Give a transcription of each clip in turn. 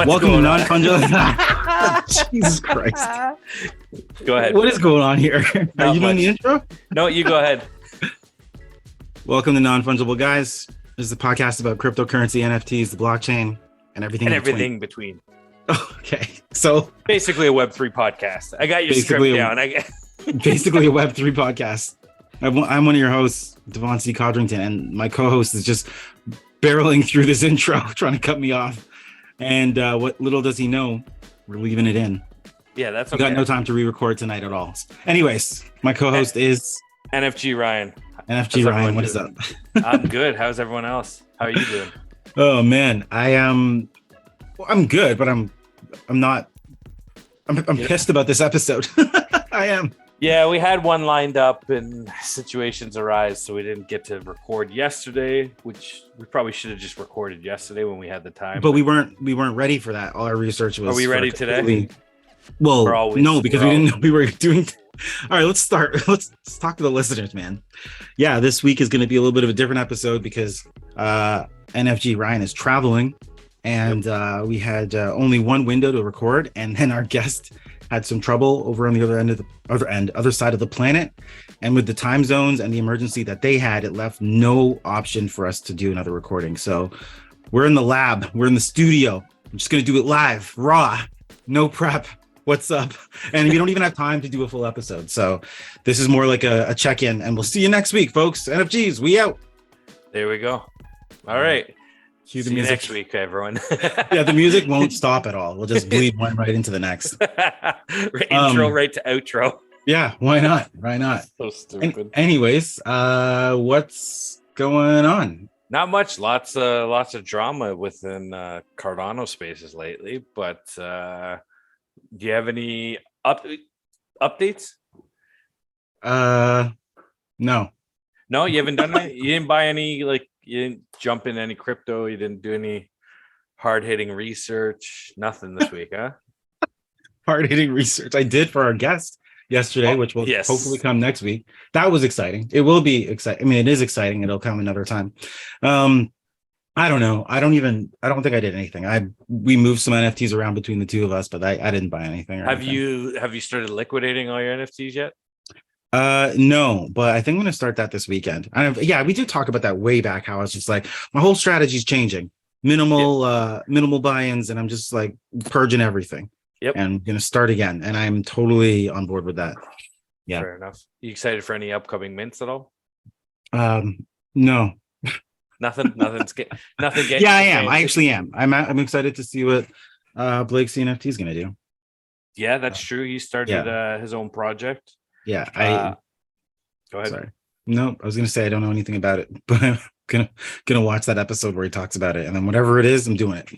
Welcome to going on? Non-Fungible. Jesus Christ. Go ahead. What is going on here? Are Not you doing the much. intro? No, you go ahead. Welcome to Non-Fungible, guys. This is a podcast about cryptocurrency, NFTs, the blockchain, and everything And in everything between. Oh, okay. So Basically a Web3 podcast. I got your script Basically a- down. basically a Web3 podcast. I'm one of your hosts, Devon C. Codrington, and my co-host is just barreling through this intro, trying to cut me off. And what little does he know, we're leaving it in. Yeah, that's We okay. got no time to re-record tonight at all. Anyways, my co-host is NFG Ryan. NFG How's Ryan. everyone What is doing? up? I'm good. How's everyone else? How are you doing? Oh man, I'm good, but I'm pissed about this episode. I am. Yeah, we had one lined up and situations arise, so we didn't get to record yesterday, which we probably should have just recorded yesterday when we had the time. But we weren't ready for that. All our research was. Are we ready today? Well, no, because we didn't know we were doing. All right, let's start. Let's talk to the listeners, man. Yeah, this week is going to be a little bit of a different episode because NFG Ryan is traveling, and we had only one window to record, and then our guest had some trouble over on the other side of the planet, and with the time zones and the emergency that they had, it left no option for us to do another recording. So we're in the lab, we're in the studio. I'm just going to do it live, raw, no prep. What's up? And we don't even have time to do a full episode. So this is more like a check-in, and we'll see you next week, folks. NFGs, we out. There we go. All right. Cue the See you music. next week, everyone. Yeah, the music won't stop at all. We'll just bleed one right into the next. Intro right to outro. Yeah, why not? Why not? So stupid. Anyways, what's going on? Not much. Lots of drama within Cardano spaces lately. But do you have any updates? No. No, you haven't done it. You didn't buy any. You didn't jump in any crypto. You didn't do any hard-hitting research. Nothing this week, huh? Hard-hitting research. I did for our guest yesterday, which will hopefully come next week. That was exciting. It will be exciting. I mean, it is exciting. It'll come another time. I don't know. I don't think I did anything. We moved some NFTs around between the two of us, but I didn't buy anything. Have you started liquidating all your NFTs yet? No, but I think I'm going to start that this weekend. We did talk about that way back, how I was just like, my whole strategy is changing. Minimal buy-ins, and I'm just like purging everything. Yep. And I'm going to start again, and I'm totally on board with that. Yeah. Fair enough. You excited for any upcoming mints at all? No. Nothing. Nothing. Yeah, I am. I actually am. I'm excited to see what Blake CNFT is going to do. Yeah, that's true. He started his own project. Yeah, go ahead. Sorry. No, I was gonna say I don't know anything about it, but I'm gonna watch that episode where he talks about it, and then whatever it is, I'm doing it.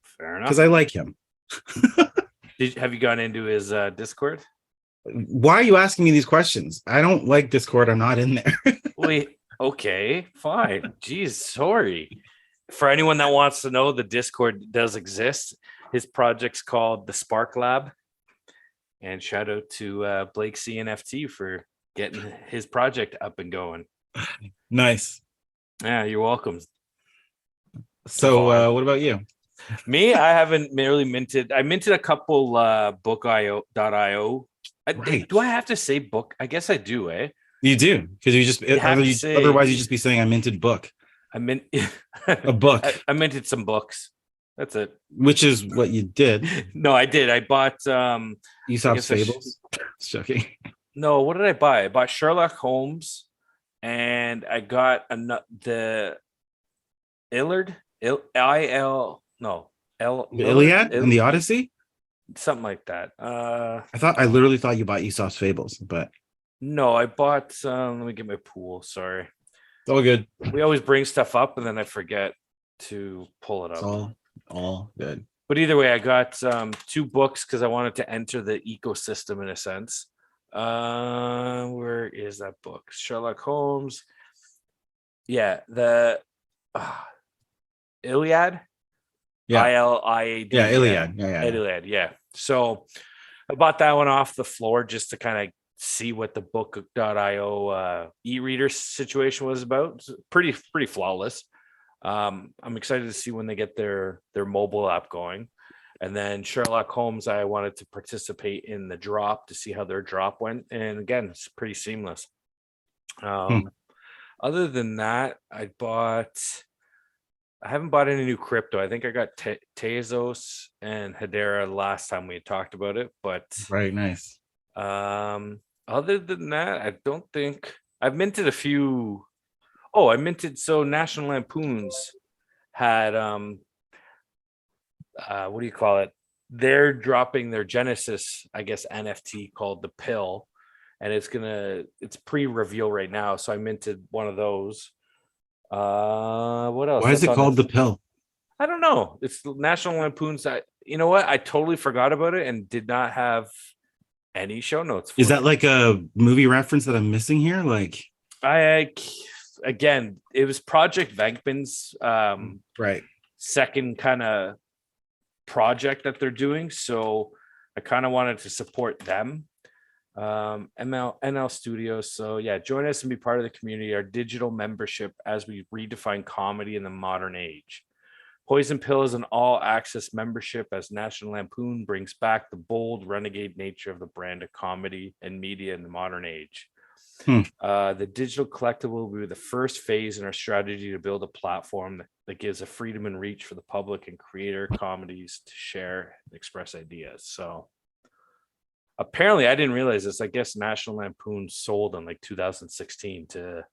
Fair enough. Because I like him. Have you gone into his Discord? Why are you asking me these questions? I don't like Discord. I'm not in there. Wait. Okay. Fine. Jeez. Sorry. For anyone that wants to know, the Discord does exist. His project's called the Spark Lab. And shout out to Blake CNFT for getting his project up and going. Nice. Yeah, you're welcome. So what about you? Me, I haven't really minted. I minted a couple book.io. Right. Do I have to say book? I guess I do, eh? You do, because otherwise you just be saying I minted book. I mint a book. I minted some books. That's it. Which is what you did. No, I did. I bought Aesop's Fables. Joking. No, what did I buy? I bought Sherlock Holmes, and I got the Iliad and the Odyssey, something like that. I literally thought you bought Aesop's Fables, but no, I bought. Let me get my pool. Sorry, it's all good. We always bring stuff up, and then I forget to pull it up. It's all good. But either way, I got two books because I wanted to enter the ecosystem in a sense. Where is that book? Sherlock Holmes. Yeah, the Iliad. Yeah. ILIAD. Yeah, Iliad. Iliad. Yeah. So I bought that one off the floor just to kind of see what the book.io e-reader situation was about. It's pretty flawless. I'm excited to see when they get their mobile app going. And then Sherlock Holmes, I wanted to participate in the drop to see how their drop went. And again, it's pretty seamless. Other than that, I haven't bought any new crypto. I think I got Tezos and Hedera last time we had talked about it. But right, nice. Other than that, I don't think I've minted a few. Oh, I minted. So National Lampoons had what do you call it? They're dropping their Genesis, I guess, NFT called the Pill, and it's pre-reveal right now. So I minted one of those. What else? Why is it called the Pill? I don't know. It's National Lampoons. You know what? I totally forgot about it and did not have any show notes. Is that like a movie reference that I'm missing here? Like, again, it was Project Venkman's right, second kind of project that they're doing, so I kind of wanted to support them. NL Studios. So yeah, join us and be part of the community, our digital membership as we redefine comedy in the modern age. Poison Pill is an all-access membership as National Lampoon brings back the bold, renegade nature of the brand of comedy and media in the modern age. The digital collectible will be the first phase in our strategy to build a platform that gives a freedom and reach for the public and creator comedies to share and express ideas. So apparently, I didn't realize this. I guess National Lampoon sold in like 2016 to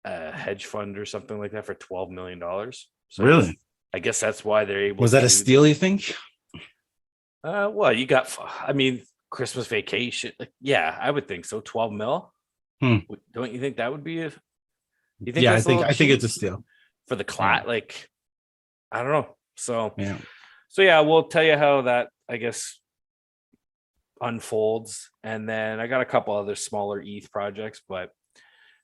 a hedge fund or something like that for $12 million. So really? I guess that's why they're able. Was that a steal, you think? Well, you got, I mean, Christmas Vacation. Like, yeah, I would think so. 12 mil. Don't you think that would be you think? Yeah, I think it's a steal for the class. Like, I don't know. So yeah, we'll tell you how that, I guess, unfolds. And then I got a couple other smaller ETH projects, but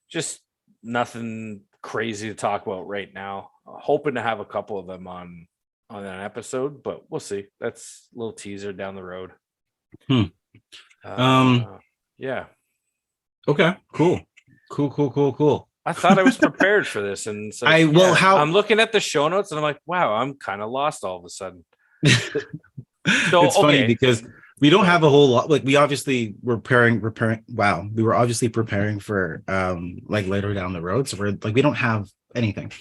just nothing crazy to talk about right now. Hoping to have a couple of them on an episode, but we'll see. That's a little teaser down the road. Yeah. Okay, cool. I thought I was prepared for this, and so I'm looking at the show notes and I'm like, wow, I'm kind of lost all of a sudden. So it's funny because we don't have a whole lot. Like, we obviously were preparing. Wow, we were obviously preparing for like later down the road. So we're like, we don't have anything.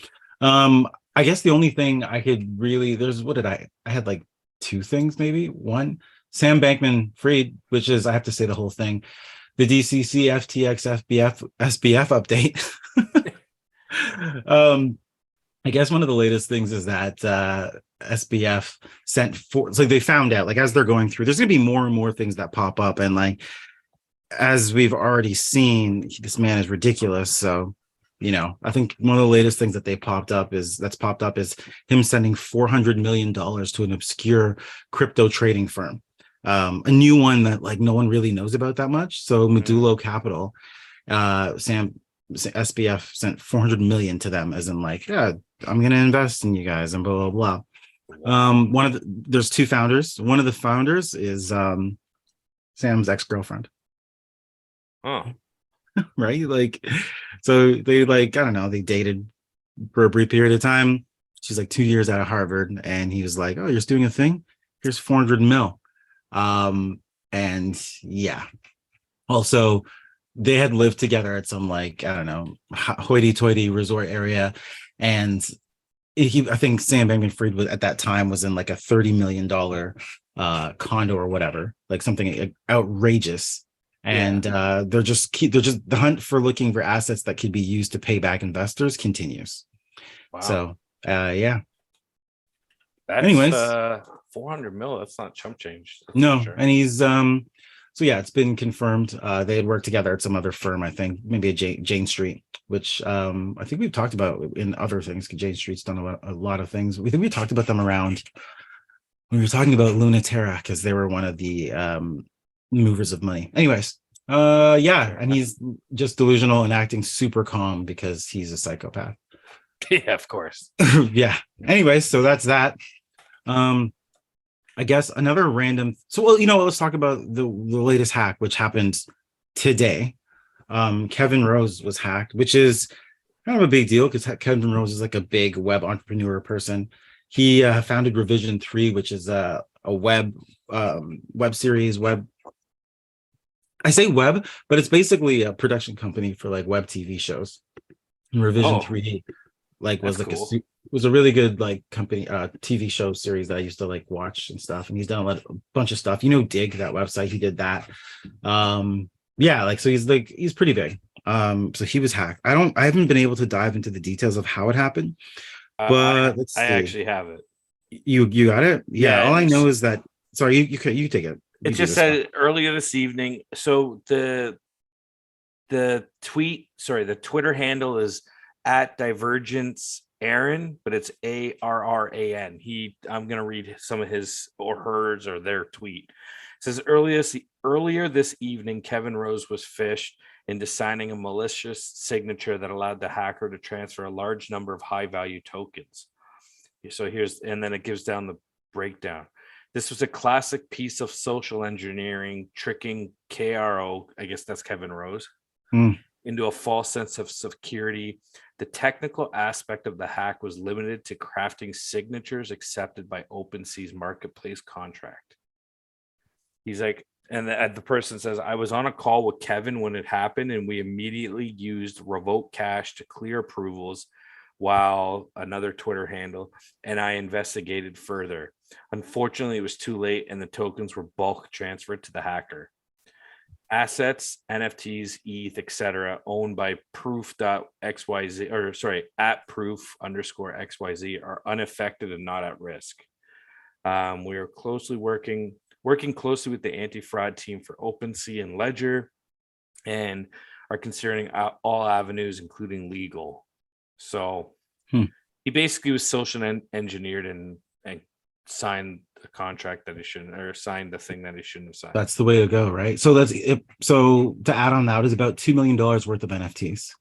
I guess the only thing I could really I had like two things, maybe. One, Sam Bankman-Fried, which is, I have to say the whole thing, the DCC FTX SBF update. I guess one of the latest things is that SBF it's like they found out, like, as they're going through, there's gonna be more and more things that pop up, and like, as we've already seen, this man is ridiculous. So, I think one of the latest things that popped up is him sending $400 million to an obscure crypto trading firm, a new one that like no one really knows about that much. So Medulo Capital, SBF sent 400 million to them, as in like, yeah, I'm gonna invest in you guys and blah blah blah. There's two founders. One of the founders is Sam's ex-girlfriend. Oh. Right, like, so they, like, I don't know, they dated for a brief period of time. She's like 2 years out of Harvard, and he was like, oh, you're just doing a thing, here's 400 mil. And yeah, also they had lived together at some, like, I don't know, hoity-toity resort area, and I think Sam Bankman-Fried was at that time in like a $30 million condo or whatever, like something outrageous. And they're just the hunt for looking for assets that could be used to pay back investors continues. Wow. So yeah. That's, anyways, 400 mil. That's not chump change. No, sure. And he's so yeah, it's been confirmed. They had worked together at some other firm, I think, maybe at Jane Street, which I think we've talked about in other things. Jane Street's done a lot of things. We talked about them around when we were talking about Lunaterra, because they were one of the movers of money. Anyways, yeah, and he's just delusional and acting super calm because he's a psychopath. Yeah, of course. Yeah. Anyways, so that's that. I guess another random. So, well, let's talk about the latest hack, which happened today. Kevin Rose was hacked, which is kind of a big deal because Kevin Rose is like a big web entrepreneur person. he founded Revision 3, which is a web series. I say web, but it's basically a production company for like web TV shows. And Revision Oh, 3 like was that's like cool. was a really good like company TV show series that I used to like watch and stuff. And he's done a bunch of stuff. Dig, that website, he did that. Yeah, like so he's pretty big. So he was hacked. I haven't been able to dive into the details of how it happened, I but let's I see. actually have it. You got it? Yeah, Yeah, all I know it's is that sorry, you take it. it You do just this one. said earlier this evening. So the Twitter handle is at Divergence Aaron, but it's ARRAN. I'm gonna read some of his or hers or their tweet. It says earlier this evening, Kevin Rose was phished into signing a malicious signature that allowed the hacker to transfer a large number of high value tokens. So and then it gives down the breakdown. This was a classic piece of social engineering, tricking KRO, I guess that's Kevin Rose, Mm. into a false sense of security. The technical aspect of the hack was limited to crafting signatures accepted by OpenSea's marketplace contract. He's like, and the person says, I was on a call with Kevin when it happened, and we immediately used Revoke Cash to clear approvals, while another Twitter handle, and I investigated further. Unfortunately, it was too late, and the tokens were bulk transferred to the hacker. Assets, NFTs, ETH, etc., owned by proof.xyz, or sorry, at proof_xyz are unaffected and not at risk. We are working closely with the anti-fraud team for OpenSea and Ledger, and are considering all avenues, including legal. So he basically was social engineered and signed a contract that he shouldn't, or signed the thing that he shouldn't have signed. That's the way to go, right? So that's it. So to add on that is about $2 million worth of NFTs.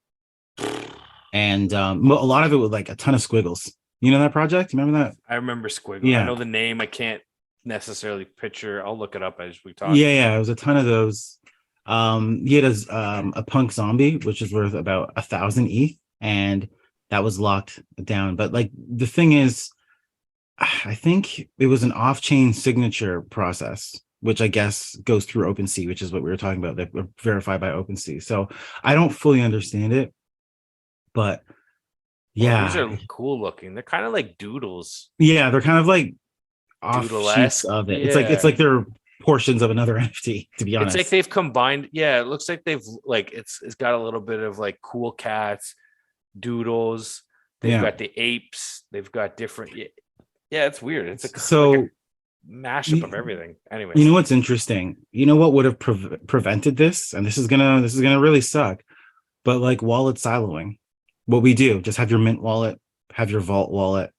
And a lot of it with like a ton of squiggles. You know that project? You remember that? I remember Squiggle. Yeah. I know the name. I can't necessarily picture. I'll look it up as we talk. Yeah, it was a ton of those. He had a punk zombie, which is worth about 1,000 ETH, and that was locked down. But like the thing is, I think it was an off-chain signature process, which I guess goes through OpenSea, which is what we were talking about. That were verified by OpenSea. So I don't fully understand it, but yeah, these are cool looking. They're kind of like doodles. Yeah, they're kind of like offshoots of it. Yeah. It's like they're portions of another NFT, to be honest. It's like they've combined. Yeah, it looks like they've like it's got a little bit of like cool cats, doodles. They've got the apes. They've got different. Yeah, it's weird. It's like a mashup of everything. Anyway, you know what's interesting? You know what would have prevented this? And this is gonna really suck. But like wallet siloing, what we do, just have your Mint wallet, have your Vault wallet,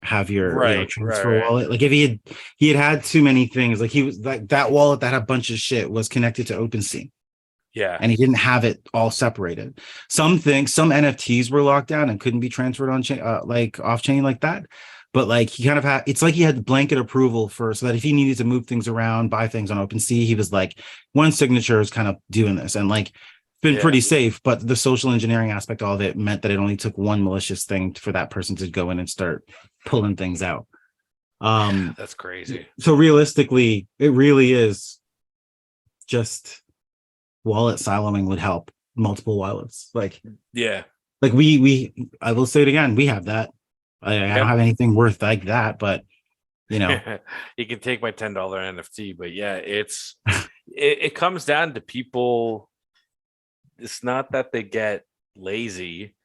have your transfer wallet. Like if he had too many things, like he was like that wallet that had a bunch of shit was connected to OpenSea. Yeah. And he didn't have it all separated. Some NFTs were locked down and couldn't be transferred on chain, like off chain like that. But like he kind of had, it's like he had blanket approval so that if he needed to move things around, buy things on OpenSea, he was like, one signature is kind of doing this. And like, been pretty safe, but the social engineering aspect of it meant that it only took one malicious thing for that person to go in and start pulling things out. That's crazy. So realistically, it really is just wallet siloing would help multiple wallets. Like, yeah, like I will say it again, we have that. I don't have anything worth like that, but you know, you can take my $10 NFT, but yeah, it comes down to people. It's not that they get lazy,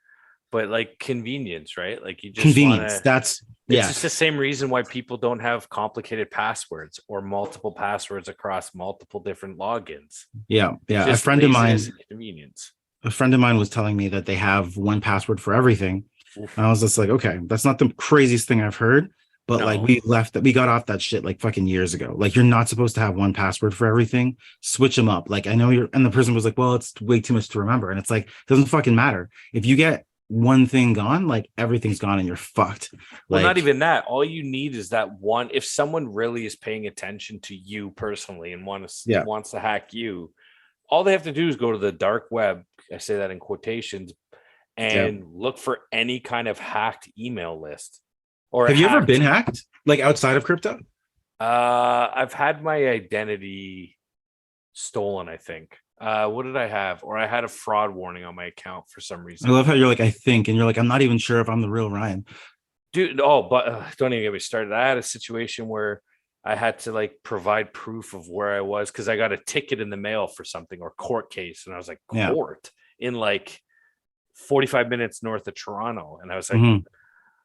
but like convenience, right? Like you just convenience. It's just the same reason why people don't have complicated passwords or multiple passwords across multiple different logins. Yeah. A friend of mine, convenience. A friend of mine was telling me that they have one password for everything. Oof. And I was just like, okay, that's not the craziest thing I've heard. But like we got off that shit like fucking years ago. Like you're not supposed to have one password for everything. Switch them up. Like I know and the person was like, well, it's way too much to remember. And it's like, it doesn't fucking matter. If you get one thing gone, like everything's gone and you're fucked. Well, not even that. All you need is that one. If someone really is paying attention to you personally and wants to hack you, all they have to do is go to the dark web. I say that in quotations, and look for any kind of hacked email list. or Have you ever hacked. been hacked, like outside of crypto? I've had my identity stolen, I think. What did I have? Or I had a fraud warning on my account for some I reason. love how you're like, I think, and you're like, I'm not even sure if I'm the real Ryan. Dude, oh, but don't even get me started. I had a situation where I had to like provide proof of where I was because I got a ticket in the mail for something or court case. And I was like, Yeah. court in like 45 minutes north of Toronto. And I was like, Mhm.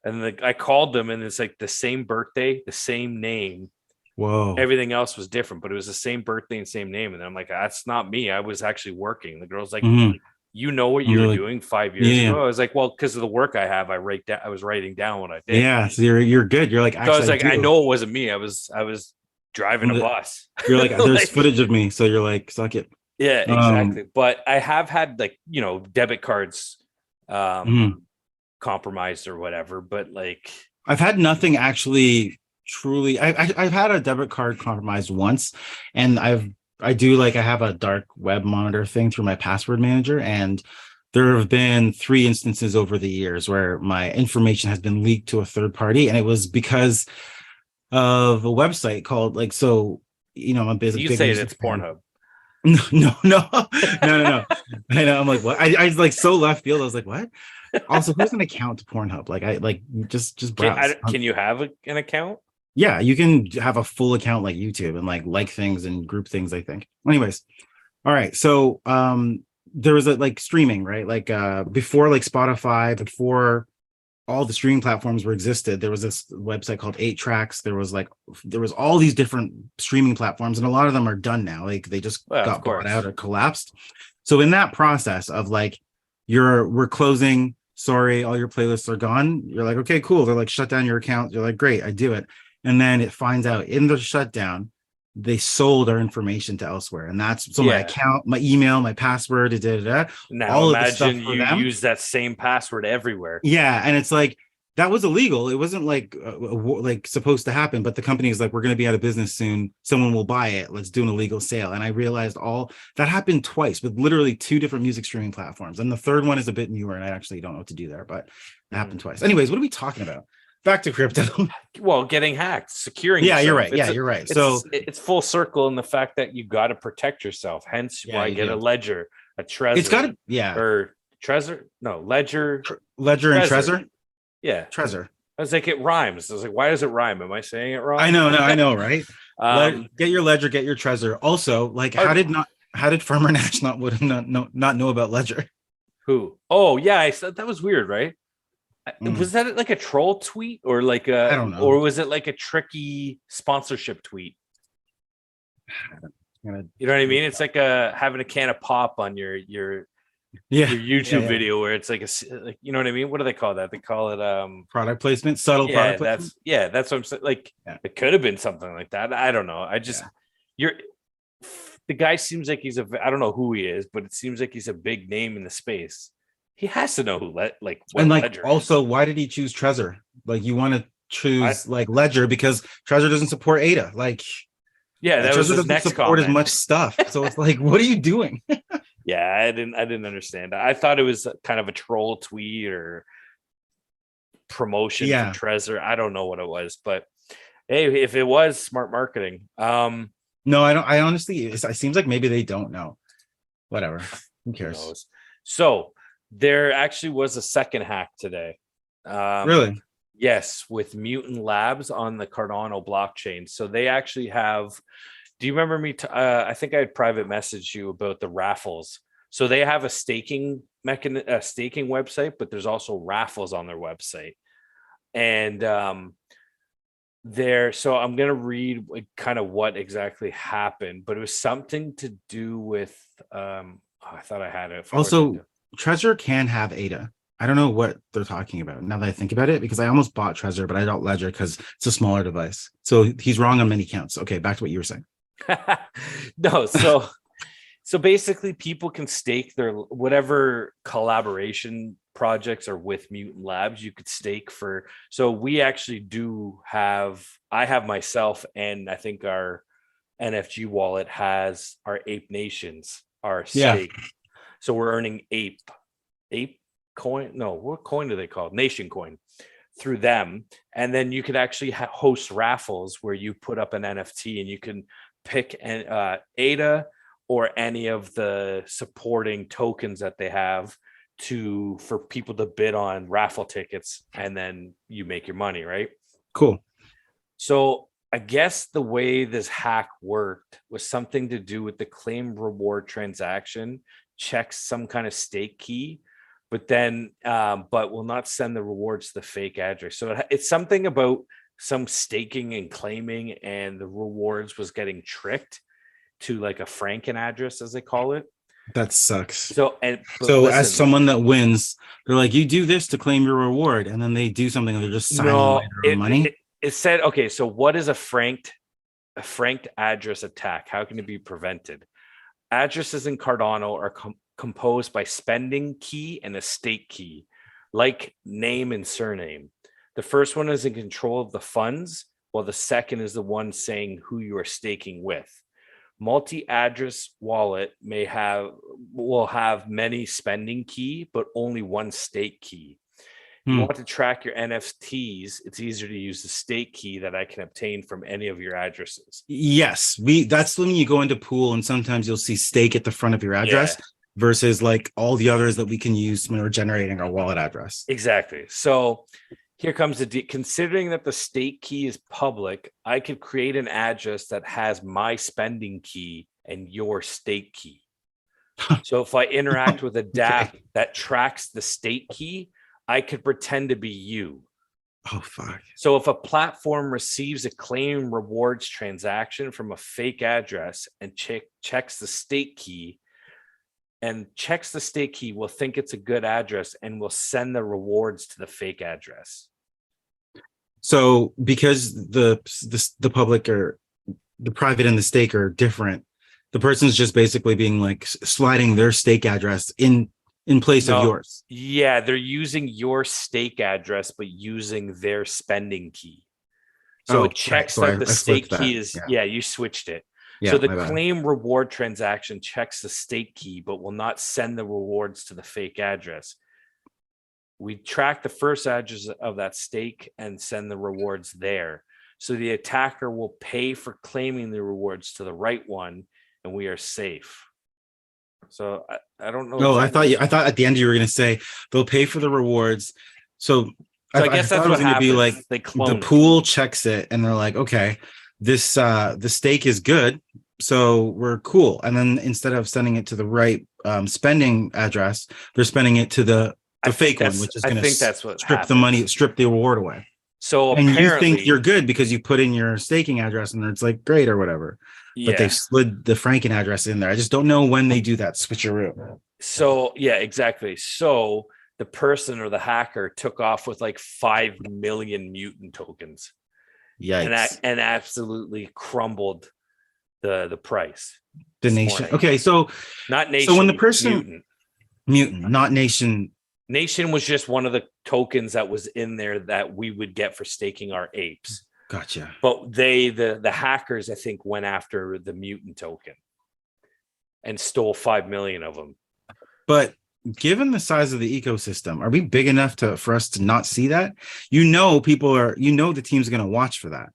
and I called them and it's like the same birthday, the same name. Whoa. Everything else was different, but it was the same birthday and same name. And I'm like, that's not me. I was actually working. The girl's like, Mhm. you know what And you they're were like, doing 5 years yeah, ago? I was like, well, because of the work I have, I was writing down what I did. yeah. So you're good. You're like, So I was actually, I like, I do. know it wasn't me. I was driving a And bus. you're like, there's Like, footage of me. So you're like, suck it. yeah, Um, exactly. But I have had like, debit cards mhm. compromised or whatever. But like, I've had nothing actually truly. I've had a debit card compromised once, and I do like I have a dark web monitor thing through my password manager, and there have been 3 instances over the years where my information has been leaked to a third party, and it was because of a website called like so. I'm a you big say music it's fan. Pornhub. No, no, no, no. I know. I'm like, what? I was like so left field. I was like, what? Also, who's an account to Pornhub? Like, I like just browse. Can you have an account? Yeah, you can have a full account like YouTube and like things and group things, I think. Anyways, all right. So there was a like streaming, right? Like before like Spotify, before all the streaming platforms were existed, there was this website called 8 Tracks. There was all these different streaming platforms, and a lot of them are done now. Like they just Well, of got bought out course. or collapsed. So in that process of like we're closing, sorry, all your playlists are gone. You're like, okay, cool. They're like, shut down your account. You're like, great, I do it. And then it finds out in the shutdown, they sold our information to elsewhere. And that's so my Yeah. account, my email, my password, Now all of the stuff imagine for you them. use that same password everywhere. Yeah, and it's like that was illegal. It wasn't like supposed to happen, but the company is like, we're going to be out of business soon. Someone will buy it. Let's do an illegal sale. And I realized all that happened twice with literally 2 different music streaming platforms, and the third one is a bit newer, and I actually don't know what to do there, but it happened twice. Anyways, what are we talking about? Back to crypto. Well, getting hacked, securing Yeah, you're yourself. right. Yeah, you're right. It's full circle in the fact that you got to protect yourself. Hence Yeah, why you get a do. ledger, a It's got Trezor, to, yeah. or Trezor. No, ledger, Ledger and Trezor. Trezor. Yeah. Trezor. I was like, it rhymes. I was like, why does it rhyme? Am I saying it I wrong? know, no, I know, right? um, Get your Ledger, get your Trezor. Also, like, or, how did Farmer Nash not know about Ledger? who? Oh, yeah. I said that was weird, right? Mm, Was that like a troll tweet or I don't know. or was it like a tricky sponsorship tweet? You know what I mean? It's like having a can of pop on your Yeah, YouTube video where it's like like, you know what I mean? What do they call that? They call it product placement, subtle product placement. that's what I'm saying. Like Yeah. it could have been something like that. I don't know. I just you're the guy seems like I don't know who he is, but it seems like he's a big name in the space. He has to know who what And like Ledger also, is. why did he choose Trezor? Like you want to choose like Ledger because Trezor doesn't support ADA. Like Yeah, that was Trezor his doesn't next support as comment. much stuff. So it's like, what are you doing? Yeah, I didn't understand. I thought it was kind of a troll tweet or promotion for Trezor. I don't know what it was, but hey, if it was smart marketing. No, I don't. I honestly, it seems like maybe they don't know. Whatever. Who cares? So there actually was a second hack today. Really? Yes, with Mutant Labs on the Cardano blockchain. So they actually have. Do you remember me? I think I had private messaged you about the raffles. So they have a staking website, but there's also raffles on their website. And so I'm gonna read kind of what exactly happened, but it was something to do with I thought I had it. Also, Trezor can have ADA. I don't know what they're talking about now that I think about it, because I almost bought Trezor, but I don't Ledger because it's a smaller device. So he's wrong on many counts. Okay, back to what you were saying. No, so basically people can stake their whatever collaboration projects are with Mutant Labs. You could stake for, so we actually I have myself, and I think our NFG wallet has our Ape Nations, our stake. So we're earning ape coin. No, what coin do they call it? Nation coin through them. And then you could actually host raffles where you put up an NFT and you can pick an ADA or any of the supporting tokens that they have for people to bid on raffle tickets, and then you make your money, right? Cool. So I guess the way this hack worked was something to do with the claim reward transaction checks some kind of stake key, but will not send the rewards to the fake address. So it's something about some staking and claiming, and the rewards was getting tricked to like a Franken address, as they call it. That sucks. So as someone that wins, they're like, you do this to claim your reward, and then they do something and they're just signing away their own money. It said, okay, so what is a franked address attack? How can it be prevented? Addresses in Cardano are composed by spending key and a stake key, like name and surname. The first one is in control of the funds, while the second is the one saying who you are staking with. Multi-address wallet will have many spending key, but only one stake key. You want to track your NFTs, it's easier to use the stake key that I can obtain from any of your addresses. Yes, that's when you go into pool and sometimes you'll see stake at the front of your address versus like all the others that we can use when we're generating our wallet address. Exactly. So here comes considering that the stake key is public, I could create an address that has my spending key and your stake key. So if I interact with a dApp that tracks the stake key, I could pretend to be you. Oh, fuck. So if a platform receives a claim rewards transaction from a fake address and checks the stake key, will think it's a good address and will send the rewards to the fake address. So because the public or the private and the stake are different, the person's just basically being like sliding their stake address in place of yours. Yeah, they're using your stake address, but using their spending key. So it checks that the stake key is, you switched it. So the claim reward transaction checks the stake key, but will not send the rewards to the fake address. We track the first address of that stake and send the rewards there. So the attacker will pay for claiming the rewards to the right one, and we are safe. So I don't know. No, I thought at the end you were going to say they'll pay for the rewards. So I guess that's what happens. Be like the pool checks it and they're like, okay, this the stake is good, so we're cool. And then instead of sending it to the right spending address, they're spending it to the fake one, which is going to strip the money, strip the reward away. So and you think you're good because you put in your staking address and it's like great or whatever. But they slid the Franken address in there. I just don't know when they do that switcheroo. So yeah, exactly. So the person or the hacker took off with like 5 million mutant tokens. Yikes. And absolutely crumbled the price. The nation. Okay, so not nation. So when the person mutant, not nation. Nation was just one of the tokens that was in there that we would get for staking our apes. Gotcha. But the hackers, I think, went after the mutant token and stole 5 million of them. But given the size of the ecosystem, are we big enough for us to not see that? The team's going to watch for that.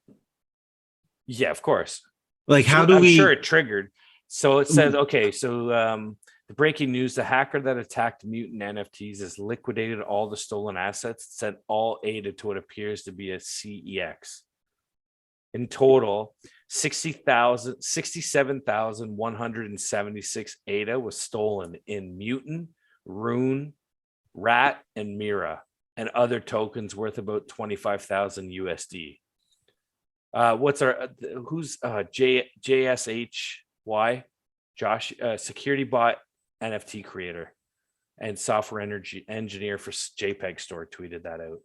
Yeah, of course. Like, I'm sure it triggered. So it says, okay, so the breaking news, the hacker that attacked mutant NFTs has liquidated all the stolen assets, sent all ADA to what appears to be a CEX. In total, 67,176 ADA was stolen in Mutant, Rune, Rat, and Mira, and other tokens worth about 25,000 USD. Who's JSHY? Josh, security bot NFT creator and software engineer for JPEG Store tweeted that out.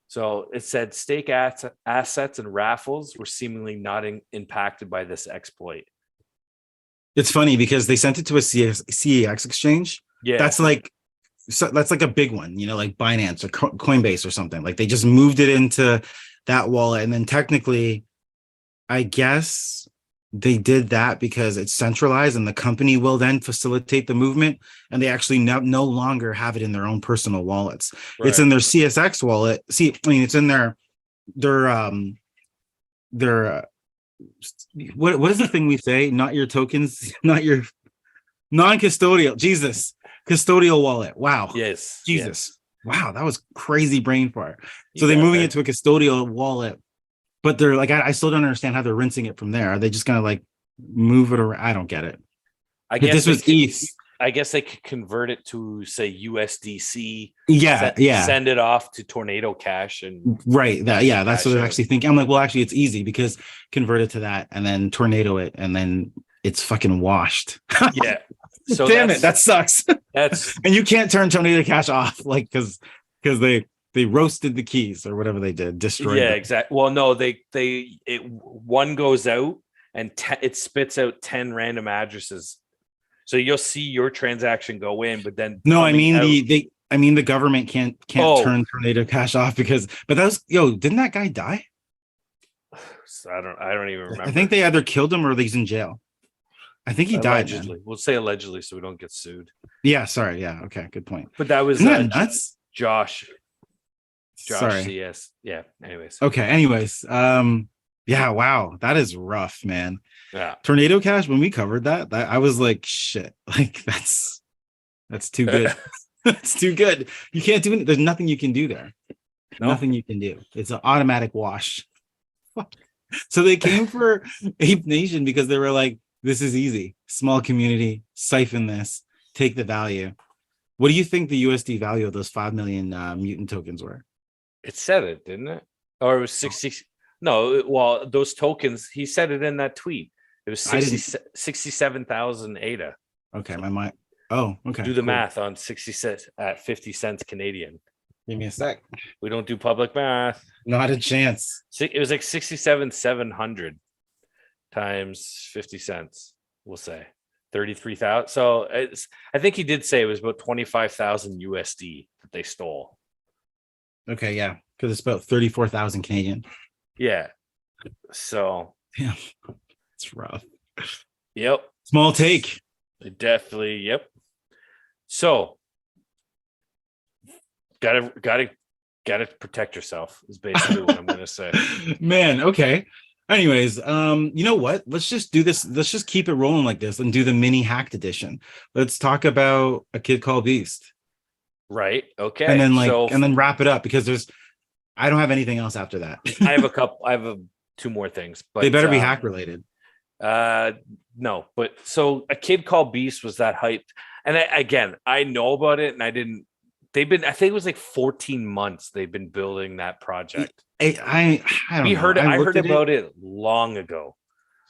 So it said stake assets and raffles were seemingly not impacted by this exploit. It's funny because they sent it to a CEX exchange. Yeah, that's like a big one, like Binance or Coinbase or something. Like they just moved it into that wallet, and then technically, I guess they did that because it's centralized and the company will then facilitate the movement, and they actually no longer have it in their own personal wallets. It's Right. in their CSX wallet. See, I mean, it's in their their what is the thing we say? Not your tokens, not your non-custodial. Jesus, custodial wallet. Wow. Yes. Jesus. Yes. Wow, that was crazy brain fart. You So they're got moving there. it to a custodial wallet, but they're like, I still don't understand how they're rinsing it from there. Are they just gonna like move it around? I don't get it. I If guess this they was could. ETH, I guess they could convert it to say USDC. yeah, yeah, Send it off to Tornado Cash and right. That yeah, that's what cash they're out. actually thinking. I'm like, well, actually, it's easy because convert it to that and then tornado it, and then it's fucking washed. Yeah. So Damn it, that sucks. that's And you can't turn Tornado Cash off, like because they roasted the keys or whatever they did, destroyed yeah, them. exactly. Well, no, one goes out and it spits out 10 random addresses. So you'll see your transaction go in, but then No, I coming mean out. the government can't Oh, turn Tornado Cash off because but that was didn't that guy die? so I don't even I think remember. they either killed him or he's in jail. I think he died, man. Allegedly. We'll say allegedly so we don't get sued. Yeah, sorry. Yeah, okay, good point. But that was Isn't that nuts? Josh Sorry. CS. Yeah. Anyways. Okay, anyways. Yeah, wow, that is rough, man. Yeah. Tornado Cash, when we covered that I was like, shit, like that's too good. That's too good. You can't do it. There's nothing you can do there. No. Nothing you can do. It's an automatic wash. Fuck. So they came for Ape Nation because they were like, this is easy. Small community, siphon this, take the value. What do you think the USD value of those 5 million mutant tokens were? It said it, didn't it? Or it was 60. No, well, those tokens, he said it in that tweet. It was 67,000 ADA. Okay, my mind. Oh, okay. Do the math on 60 cents at 50 cents Canadian. Give me a sec. We don't do public math. Not a chance. It was like 67,700 times 50 cents, we'll say. 33,000. So I think he did say it was about 25,000 USD that they stole. Okay, yeah, because it's about 34,000 Canadian. Yeah. So yeah, it's rough. Yep. Small take. Definitely. Yep. So gotta protect yourself is basically what I'm gonna say. Man, okay. Anyways, you know what? Let's just do this. Let's just keep it rolling like this and do the mini hacked edition. Let's talk about A Kid Called Beast. Right. Okay. And then and then wrap it up because I don't have anything else after that. I have two more things, but they better be hack related. No, but so A Kid Called Beast was that hype. And I know about it and I think it was like 14 months they've been building that project. I don't know. I heard about it long ago.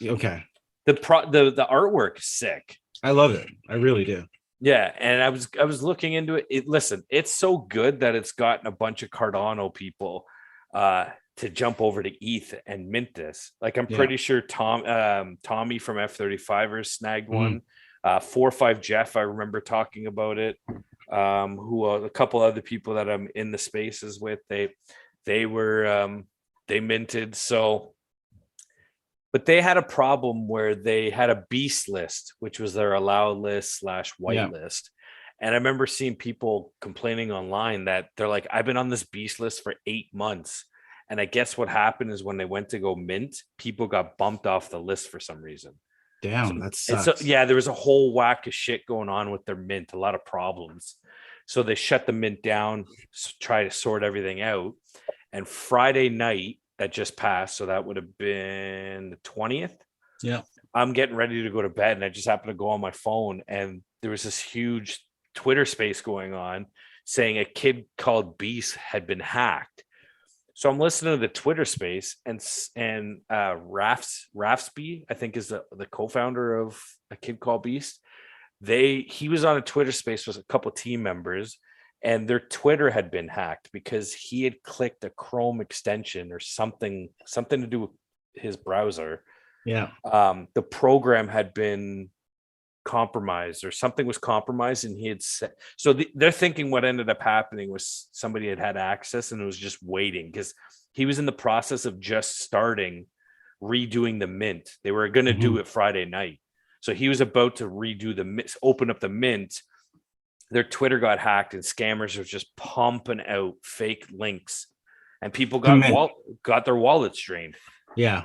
Okay. The artwork is sick. I love it. I really do. Yeah, and I was looking into it. Listen, it's so good that it's gotten a bunch of Cardano people to jump over to ETH and mint this. Like I'm pretty sure Tommy from F35ers snagged one. 4-5 Jeff, I remember talking about it. Who a couple other people that I'm in the spaces with, they minted. So, but they had a problem where they had a beast list, which was their allowed list / white list. And I remember seeing people complaining online that they're like, I've been on this beast list for 8 months. And I guess what happened is when they went to go mint, people got bumped off the list for some reason. Damn, that sucks. So, there was a whole whack of shit going on with their mint, a lot of problems. So they shut the mint down, try to sort everything out. And Friday night that just passed, so that would have been the 20th. Yeah. I'm getting ready to go to bed and I just happened to go on my phone and there was this huge Twitter space going on saying A Kid Called Beast had been hacked. So I'm listening to the Twitter space and Rafsby, I think is the co-founder of A Kid Called Beast. He was on a Twitter space with a couple team members and their Twitter had been hacked because he had clicked a Chrome extension or something to do with his browser. Yeah. The program had been compromised or something was compromised and he had set. So they're thinking what ended up happening was somebody had access and it was just waiting because he was in the process of just starting redoing the mint. They were going to do it Friday night. So he was about to open up the mint. Their Twitter got hacked and scammers were just pumping out fake links, and people got their wallets drained. Yeah.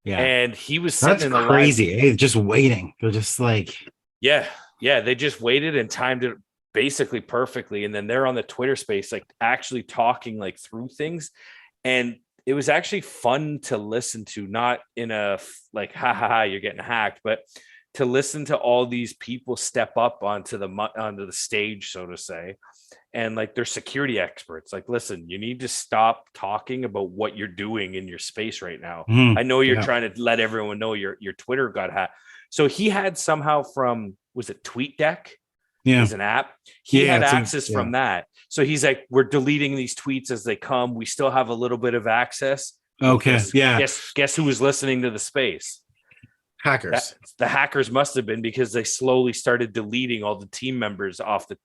Yeah. And he was sitting That's in the crazy. Hey, just waiting. They're just like, yeah. They just waited and timed it basically perfectly. And then they're on the Twitter space, like actually talking like through things. And it was actually fun to listen to, not in a like, ha, you're getting hacked, but to listen to all these people step up onto the stage, so to say. And like they're security experts. Like, listen, you need to stop talking about what you're doing in your space right now. I know you're trying to let everyone know your Twitter got hacked. So he had somehow from, was it TweetDeck? Yeah, is an app. He had access from that. So he's like, we're deleting these tweets as they come. We still have a little bit of access. Okay. Guess who was listening to the space? Hackers. The hackers must have been, because they slowly started deleting all the team members off of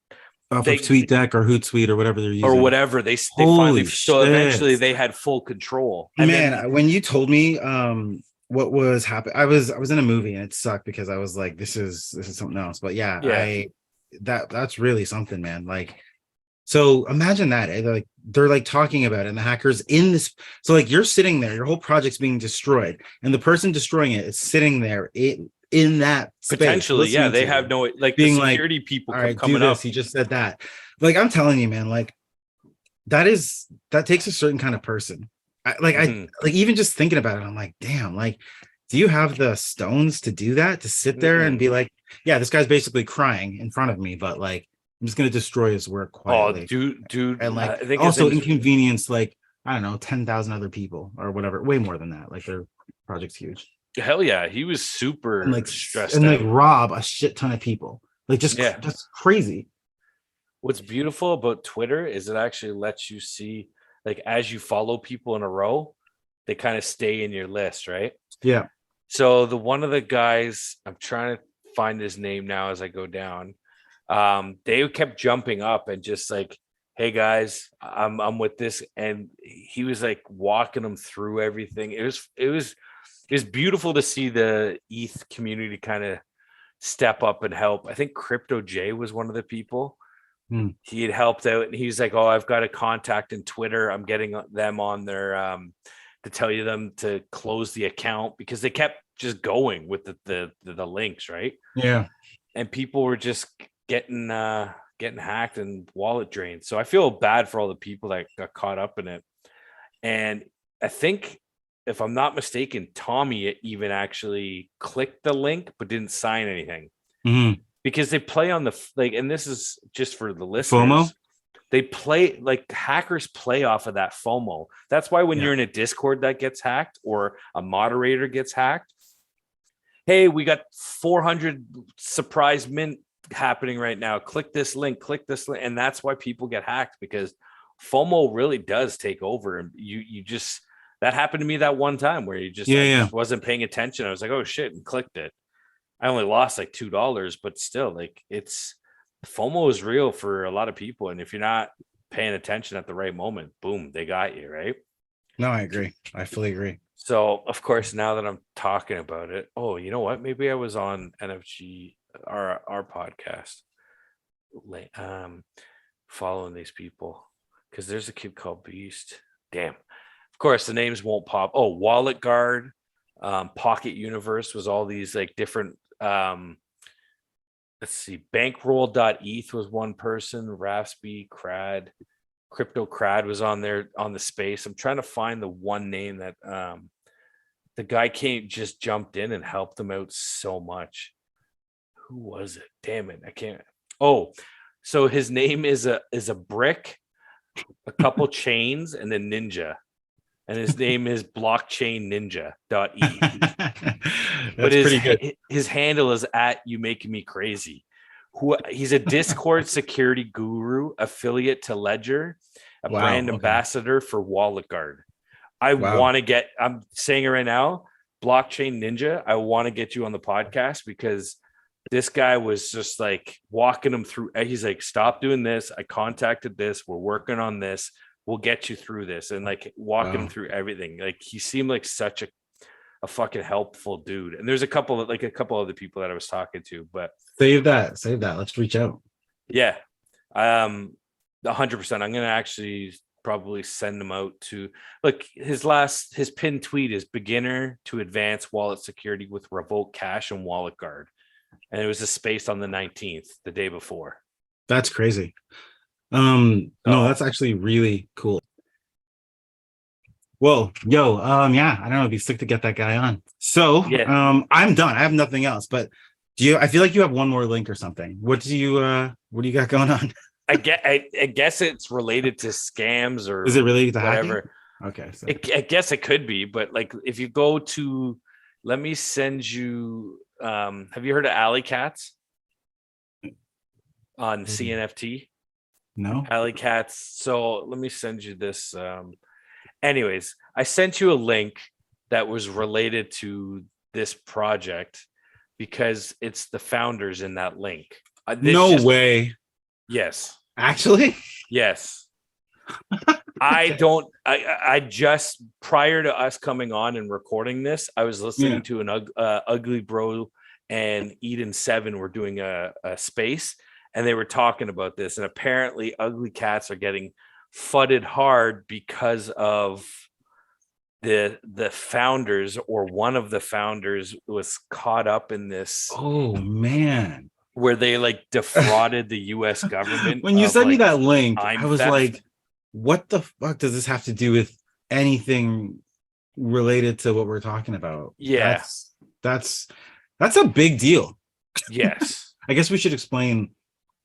TweetDeck or Hootsuite or whatever they're using. Or whatever. They finally, so eventually they had full control. And man, when you told me what was happening, I was in a movie and it sucked because I was like, this is something else. But that's really something, man. Like, so imagine that they're like talking about it, and the hackers in this. So like you're sitting there, your whole project's being destroyed, and the person destroying it is sitting there in that space, potentially. Yeah, they have no, like, being the security like, people coming up. He just said that. Like, I'm telling you, man, like that takes a certain kind of person. I even just thinking about it, I'm like, damn, like, do you have the stones to do that? To sit there and be like, yeah, this guy's basically crying in front of me, but like, I'm just gonna destroy his work quietly. Oh, dude, and like, I think also inconvenience, like, I don't know, 10,000 other people or whatever, way more than that. Like, their project's huge. Hell yeah, he was super stressed and out. Like rob a shit ton of people. Like, just crazy. What's beautiful about Twitter is it actually lets you see, like, as you follow people in a row, they kind of stay in your list, right? Yeah. So one of the guys, I'm trying to find his name now as I go down. They kept jumping up and just like, hey guys, I'm with this, and he was like walking them through everything. It was beautiful to see the ETH community kind of step up and help. I think Crypto J was one of the people. He had helped out, and he's like, oh, I've got a contact in Twitter. I'm getting them on their to tell you them to close the account, because they kept just going with the links, right? Yeah. And people were just getting hacked and wallet drained. So I feel bad for all the people that got caught up in it. And I think, if I'm not mistaken, Tommy even actually clicked the link but didn't sign anything. Because they play on the, like, and this is just for the listeners. FOMO? They play, like, hackers play off of that FOMO. That's why when you're in a Discord that gets hacked, or a moderator gets hacked, hey, we got 400 surprise mint happening right now. Click this link. And that's why people get hacked, because FOMO really does take over. And you just, that happened to me that one time where you just, just wasn't paying attention. I was like, oh shit, and clicked it. I only lost like $2, but still, like, it's, FOMO is real for a lot of people. And if you're not paying attention at the right moment, boom, they got you, right? No, I agree. I fully agree. So of course, now that I'm talking about it, oh, you know what? Maybe I was on NFG, our podcast, following these people, because there's a kid called Beast. Damn. Of course, the names won't pop. Oh, Wallet Guard, Pocket Universe was all these like different. Let's see, Bankroll.eth was one person. Raspy, Crad, Crypto Crad was on there on the space. I'm trying to find the one name that the guy just jumped in and helped them out so much. Who was it? Damn it, I can't. Oh, so his name is a brick, a couple chains, and then Ninja. And his name is blockchain ninja.e. But his handle is at you making me crazy. He's a Discord security guru, affiliate to Ledger, a brand ambassador for Wallet Guard. Want to get, I'm saying it right now, blockchain ninja, I want to get you on the podcast, because this guy was just like walking him through. He's like, stop doing this. I contacted this. We're working on this. We'll get you through this, and like walking through everything. Like, he seemed like such a a fucking helpful dude. And there's a couple other people that I was talking to, but Save that. Let's reach out. yeah, 100%. I'm gonna actually probably send him out to look. His pinned tweet is beginner to advanced wallet security with Revoke Cash and Wallet Guard, and it was a space on the 19th, the day before. That's crazy. No, that's actually really cool. Well, yo, yeah, I don't know, it'd be sick to get that guy on. So, Yeah. I'm done. I have nothing else. But I feel like you have one more link or something. What do you got going on? I guess it's related to scams or is it related to whatever. Hacking? Okay, so. I guess it could be, but like if you go to, let me send you. Have you heard of Alley Cats on CNFT? No. Alley Cats. So let me send you this. Anyways, I sent you a link that was related to this project because it's the founders in that link. No way. Yes. Actually? Yes. I just, prior to us coming on and recording this, I was listening to an Ugly Bro and Eden 7 were doing a space, and they were talking about this. And apparently Ugly Cats are getting fudded hard because of the founders, or one of the founders was caught up in this. Oh man. Where they like defrauded the US government. When you sent me that link, I was like, what the fuck does this have to do with anything related to what we're talking about? Yeah. That's a big deal. Yes. I guess we should explain.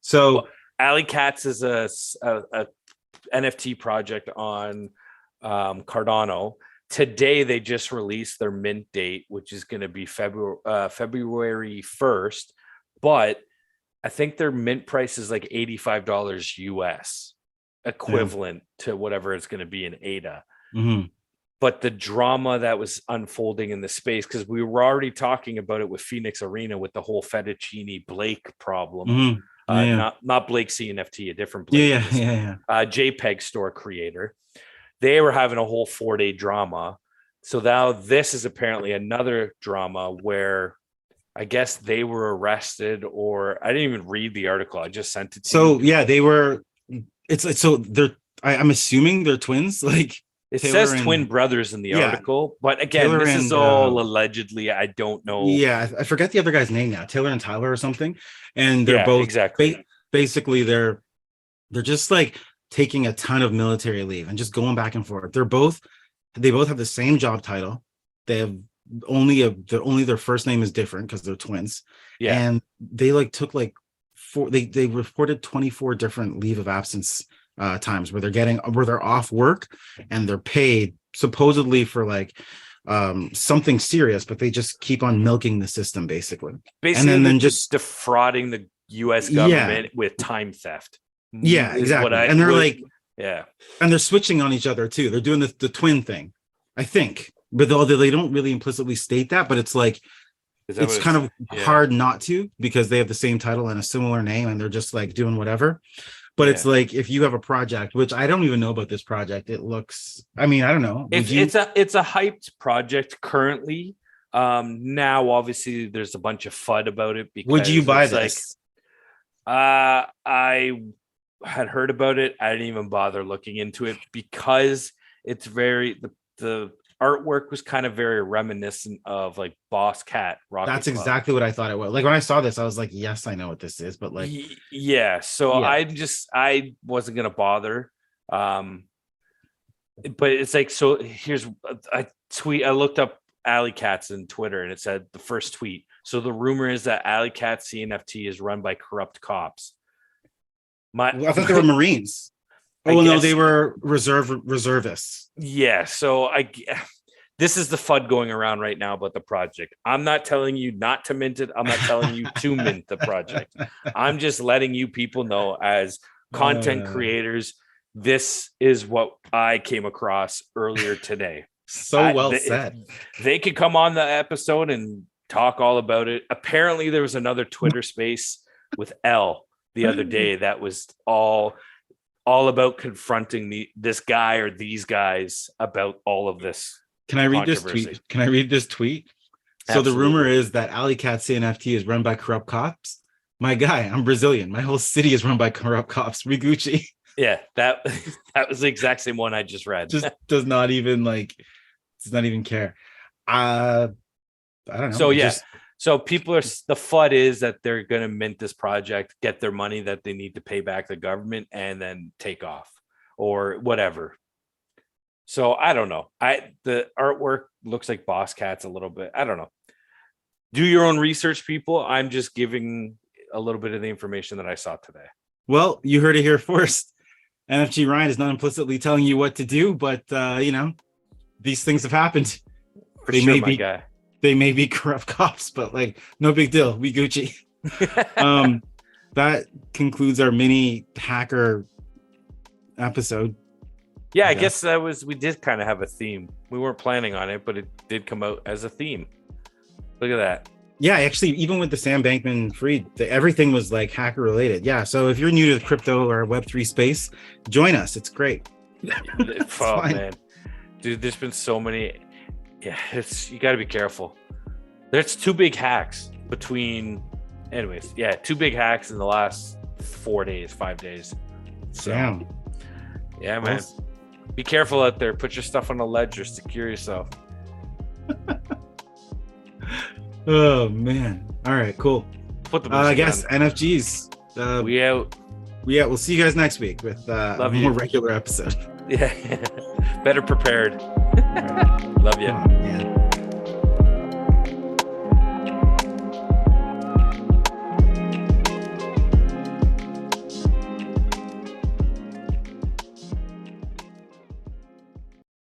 So Alley Cats is a NFT project on Cardano. Today they just released their mint date, which is going to be February 1st. But I think their mint price is like $85 US, equivalent to whatever it's going to be in ADA. Mm-hmm. But the drama that was unfolding in the space, because we were already talking about it with Phoenix Arena with the whole Fettuccine Blake problem. Mm-hmm. Not Blake CNFT, a different Blake. Yeah. JPEG store creator. They were having a whole 4-day drama. So now this is apparently another drama where I guess they were arrested, or I didn't even read the article. I just sent it to you. So yeah, they were. It's so they're. I'm assuming they're twins. Like it says twin brothers in the article, but again, Taylor this is all allegedly. I don't know. Yeah, I forget the other guy's name now. Taylor and Tyler or something. And they're both exactly. Basically, they're just like taking a ton of military leave and just going back and forth. They both have the same job title. They have only their first name is different because they're twins. Yeah, and they like took like they reported 24 different leave of absence times where they're off work and they're paid supposedly for like something serious, but they just keep on milking the system basically and then just defrauding the US government with time theft. Yeah, exactly. And they're and they're switching on each other too. They're doing the twin thing, I think. But although they don't really implicitly state that, but it's like it's kind of hard not to, because they have the same title and a similar name and they're just like doing whatever. But it's like if you have a project, which I don't even know about this project, it looks, I mean, I don't know. It's a hyped project currently. Now obviously there's a bunch of FUD about it because would you buy this? I had heard about it. I didn't even bother looking into it because it's the artwork was kind of very reminiscent of like Boss Cat Rocket That's Club. Exactly what I thought it was. Like when I saw this, I was like, yes, I know what this is, but like I wasn't gonna bother. But it's like, so here's I looked up Alley Cats in Twitter and it said the first tweet. So the rumor is that Alley Cat CNFT is run by corrupt cops. I thought they were Marines. No, they were reservists. Yeah, so this is the FUD going around right now about the project. I'm not telling you not to mint it. I'm not telling you to mint the project. I'm just letting you people know as content creators, this is what I came across earlier today. So said. They could come on the episode and talk all about it. Apparently, there was another Twitter space with L the other day that was all about confronting this guy or these guys about all of this Can I read this tweet? So Absolutely. the rumor is that Alley Cat's NFT is run by corrupt cops. My guy, I'm Brazilian. My whole city is run by corrupt cops. We Gucci. Yeah, that was the exact same one I just read. Just does not even care. I don't know. So yeah, so people are, the FUD is that they're going to mint this project, get their money that they need to pay back the government, and then take off or whatever. So I don't know. The artwork looks like Boss Cat's a little bit. I don't know. Do your own research, people. I'm just giving a little bit of the information that I saw today. Well, you heard it here first. NFG Ryan is not implicitly telling you what to do, but these things have happened. They may be corrupt cops, but like, no big deal. We Gucci. That concludes our mini hacker episode. Yeah, I guess we did kind of have a theme. We weren't planning on it, but it did come out as a theme. Look at that. Yeah, actually, even with the Sam Bankman-Fried, everything was like hacker related. Yeah, so if you're new to the crypto or Web3 space, join us. It's great. Man, dude, there's been so many. Yeah, you got to be careful. There's 2 big hacks anyways. Yeah, 2 big hacks in the last 5 days. So, damn. Yeah, man. Be careful out there. Put your stuff on a ledger. Secure yourself. Oh man! All right, cool. Put the I guess on. NFGs. We out. We'll see you guys next week with a more regular episode. Yeah, better prepared. Love you. Oh, man.